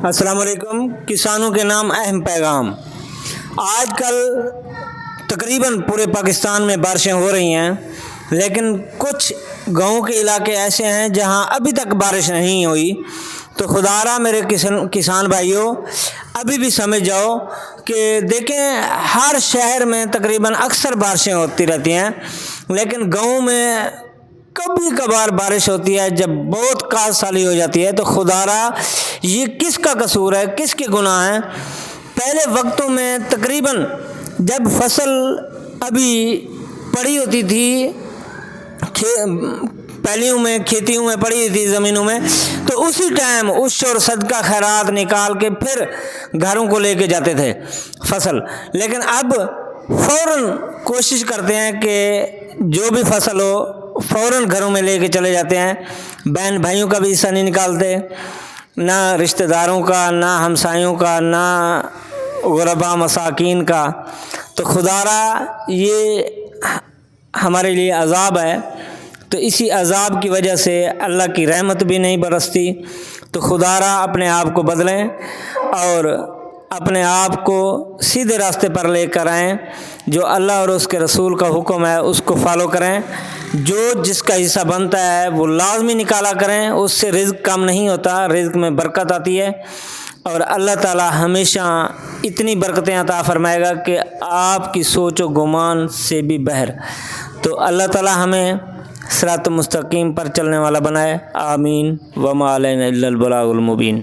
السلام علیکم۔ کسانوں کے نام اہم پیغام۔ آج کل تقریباً پورے پاکستان میں بارشیں ہو رہی ہیں، لیکن کچھ گاؤں کے علاقے ایسے ہیں جہاں ابھی تک بارش نہیں ہوئی۔ تو خدارا میرے کسان بھائیوں، ابھی بھی سمجھ جاؤ کہ دیکھیں، ہر شہر میں تقریباً اکثر بارشیں ہوتی رہتی ہیں، لیکن گاؤں میں کبھی کبھار بارش ہوتی ہے جب بہت کال سالی ہو جاتی ہے۔ تو خدارا یہ کس کا قصور ہے، کس کے گناہ ہیں؟ پہلے وقتوں میں تقریباً جب فصل ابھی پڑی ہوتی تھی، پیلیوں میں، کھیتیوں میں پڑی ہوئی تھی زمینوں میں، تو اسی ٹائم عشر اور صدقہ خیرات نکال کے پھر گھروں کو لے کے جاتے تھے فصل۔ لیکن اب فوراً کوشش کرتے ہیں کہ جو بھی فصل ہو فوراً گھروں میں لے کے چلے جاتے ہیں۔ بہن بھائیوں کا بھی حصہ نہیں نکالتے، نہ رشتہ داروں کا، نہ ہمسایوں کا، نہ غربا مساکین کا۔ تو خدارا یہ ہمارے لیے عذاب ہے، تو اسی عذاب کی وجہ سے اللہ کی رحمت بھی نہیں برستی۔ تو خدارا اپنے آپ کو بدلیں اور اپنے آپ کو سیدھے راستے پر لے کر آئیں۔ جو اللہ اور اس کے رسول کا حکم ہے اس کو فالو کریں، جو جس کا حصہ بنتا ہے وہ لازمی نکالا کریں، اس سے رزق کم نہیں ہوتا، رزق میں برکت آتی ہے، اور اللہ تعالی ہمیشہ اتنی برکتیں عطا فرمائے گا کہ آپ کی سوچ و گمان سے بھی بہر۔ تو اللہ تعالی ہمیں صراط مستقیم پر چلنے والا بنائے، آمین۔ وما علینا الا البلاغ المبین۔